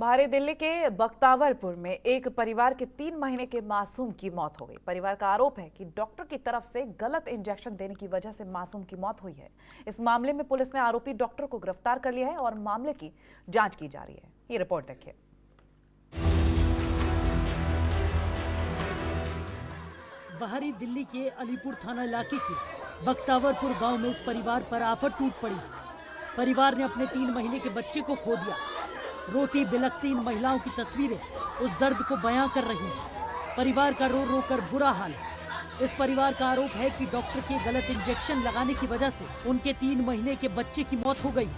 भारी दिल्ली के बख्तावरपुर में एक परिवार के 3 महीने के मासूम की मौत हो गई। परिवार का आरोप है कि डॉक्टर की तरफ से गलत इंजेक्शन देने की वजह से मासूम की मौत हुई है। इस मामले में पुलिस ने आरोपी डॉक्टर को गिरफ्तार कर लिया है और मामले की जांच की जा रही है। ये रिपोर्ट देखिए। बाहरी दिल्ली के अलीपुर थाना इलाके के बख्तावरपुर गांव में इस परिवार पर आफत टूट पड़ी। परिवार ने अपने 3 महीने के बच्चे को खो दिया। रोती बिलखती इन महिलाओं की तस्वीरें उस दर्द को बयां कर रही हैं। परिवार का रो रो कर बुरा हाल है। इस परिवार का आरोप है कि डॉक्टर के गलत इंजेक्शन लगाने की वजह से उनके 3 महीने के बच्चे की मौत हो गई।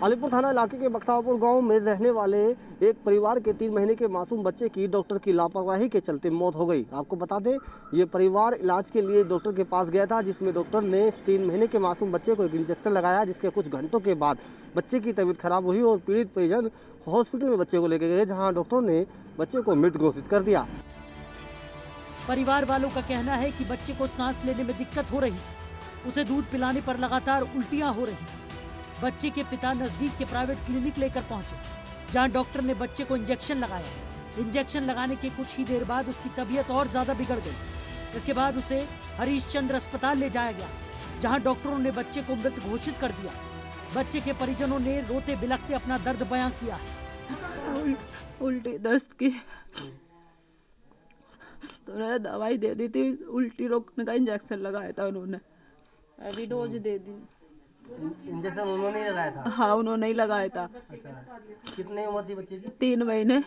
अलीपुर थाना इलाके के बख्तावरपुर गांव में रहने वाले एक परिवार के 3 महीने के मासूम बच्चे की डॉक्टर की लापरवाही के चलते मौत हो गई। आपको बता दें, ये परिवार इलाज के लिए डॉक्टर के पास गया था, जिसमें डॉक्टर ने 3 महीने के मासूम बच्चे को एक इंजेक्शन लगाया, जिसके कुछ घंटों के बाद बच्चे की तबीयत खराब हुई और पीड़ित परिजन हॉस्पिटल में बच्चे को लेकर गए, जहाँ डॉक्टर ने बच्चे को मृत घोषित कर दिया। परिवार वालों का कहना है कि बच्चे को सांस लेने में दिक्कत हो रही, उसे दूध पिलाने पर लगातार उल्टियां हो रही। बच्चे के पिता नजदीक के प्राइवेट क्लिनिक लेकर पहुंचे, जहां डॉक्टर ने बच्चे को इंजेक्शन लगाया। इंजेक्शन लगाने के कुछ ही देर बाद उसकी तबीयत और ज्यादा बिगड़ गई। इसके बाद उसे हरीशचंद्र अस्पताल ले जाया गया, जहां डॉक्टरों ने बच्चे को मृत घोषित कर दिया। बच्चे के परिजनों ने रोते बिलखते अपना दर्द बयां किया। उल्टी दस्त की तो उन्होंने दवाई दे दी थी, उल्टी रोकने का इंजेक्शन लगाया था उन्होंने, अभी डोज दे दी। इंजेक्शन उन्होंने ही लगाया था? हाँ, उन्होंने ही लगाया था। अच्छा। कितने उम्र थी बच्चे की? 3 महीने।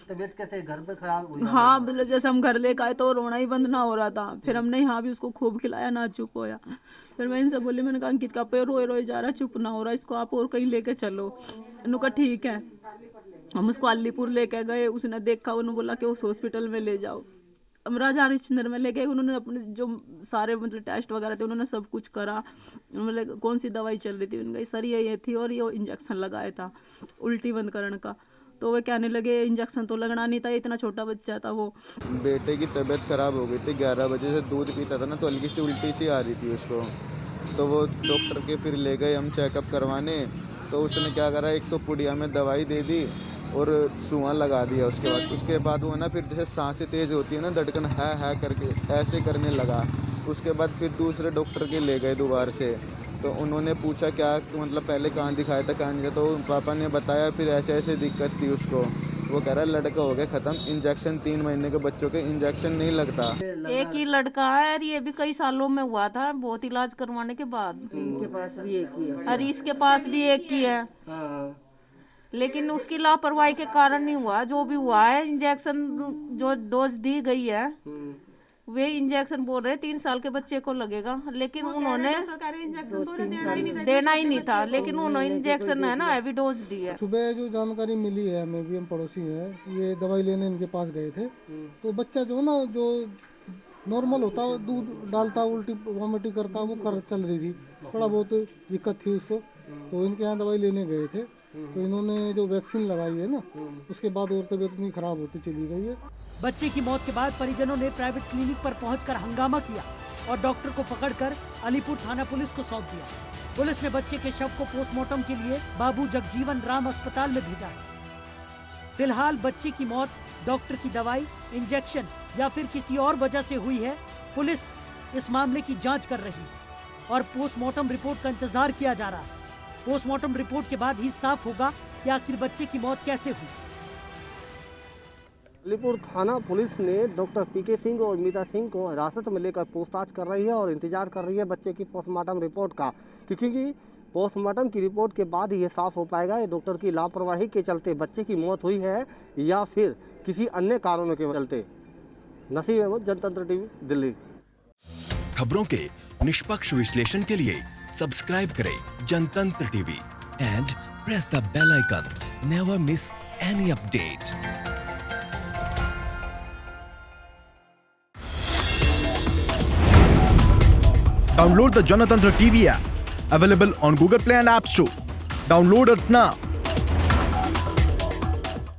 तबीयत कैसे घर पे खराब हुई? हाँ, मतलब जैसे हम घर लेकर आए तो रोना ही बंद ना हो रहा था। फिर हमने यहाँ भी उसको खूब खिलाया, ना चुप होया। फिर मैं इनसे बोली, मैंने कहा अंकित का पे रोए रोए जा रहा, चुप ना हो रहा, इसको आप और कहीं लेके चलो। उन्होंने कहा ठीक है। हम उसको अलीपुर लेके गए, उसने देखा, उन्होंने बोला कि उस हॉस्पिटल में ले जाओ। हम राजा हरिश्चंद्र में ले गए। उन्होंने अपने जो सारे मतलब टेस्ट वगैरह थे, उन्होंने सब कुछ करा। मतलब कौन सी दवाई चल रही थी, उनका सर ये थी और ये इंजेक्शन लगाया था उल्टी बंद करने का। तो वे कहने लगे इंजेक्शन तो लगना नहीं था, इतना छोटा बच्चा था वो। बेटे की तबीयत खराब हो गई थी, 11 बजे से दूध पीता था ना, तो हल्की सी उल्टी सी आ रही थी उसको। तो वो डॉक्टर के फिर ले गए हम चेकअप करवाने। तो उसने क्या करा, एक तो पुड़िया में दवाई दे दी और सुआं लगा दिया। उसके बाद वो ना फिर जैसे सांसें तेज होती है ना, धड़कन है करके ऐसे करने लगा। उसके बाद फिर दूसरे डॉक्टर के ले गए दोबारा से। तो उन्होंने पूछा क्या मतलब पहले कहाँ दिखाया था कहाँ नहीं था, तो पापा ने बताया फिर ऐसे ऐसे दिक्कत थी उसको। वो कह रहा लड़का हो गया ख़त्म, इंजेक्शन 3 महीने के बच्चों के इंजेक्शन नहीं लगता। एक ही लड़का है और ये भी कई सालों में हुआ था, बहुत इलाज करवाने के बाद। इनके पास भी एक ही है? हरीश के पास भी एक ही है। लेकिन उसकी लापरवाही के कारण नहीं हुआ। जो भी हुआ है, इंजेक्शन जो डोज दी गई है वे इंजेक्शन बोल रहे 3 साल के बच्चे को लगेगा, लेकिन उन्होंने देना ही नहीं था। लेकिन उन्होंने इंजेक्शन है ना हैवी डोज दी है। सुबह जो जानकारी मिली है, हमें भी हम पड़ोसी हैं, ये दवाई लेने इनके पास गए थे। तो बच्चा जो ना जो नॉर्मल होता है, दूध डालता, उल्टी वॉमिटिंग करता, वो चल रही थी, थोड़ा बहुत दिक्कत थी उसको। तो इनके यहाँ दवाई लेने गए थे, तो इन्होंने जो वैक्सीन लगाई है ना, उसके बाद और तबीयत इतनी खराब होती चली गई है। बच्चे की मौत के बाद परिजनों ने प्राइवेट क्लिनिक पर पहुंचकर हंगामा किया और डॉक्टर को पकड़कर अलीपुर थाना पुलिस को सौंप दिया। पुलिस ने बच्चे के शव को पोस्टमार्टम के लिए बाबू जगजीवन राम अस्पताल में भेजा है। फिलहाल बच्चे की मौत डॉक्टर की दवाई, इंजेक्शन या फिर किसी और वजह से हुई है। पुलिस इस मामले की जांच कर रही है और पोस्टमार्टम रिपोर्ट का इंतजार किया जा रहा है। पोस्टमार्टम रिपोर्ट के बाद ही साफ होगा कि आखिर बच्चे की मौत कैसे हुई। अलीपुर थाना पुलिस ने डॉक्टर पीके सिंह और मीता सिंह को हिरासत में लेकर पूछताछ कर रही है और इंतजार कर रही है बच्चे की पोस्टमार्टम रिपोर्ट का, क्योंकि पोस्टमार्टम की रिपोर्ट के बाद ही ये साफ हो पाएगा ये डॉक्टर की लापरवाही के चलते बच्चे की मौत हुई है या फिर किसी अन्य कारणों के चलते। नसीब अहमद, जनतंत्र टीवी, दिल्ली। खबरों के निष्पक्ष विश्लेषण के लिए सब्सक्राइब करें Janatantra TV and press the bell icon. Never miss any update. Download the Janatantra TV app, available on Google Play and App Store. Download it now.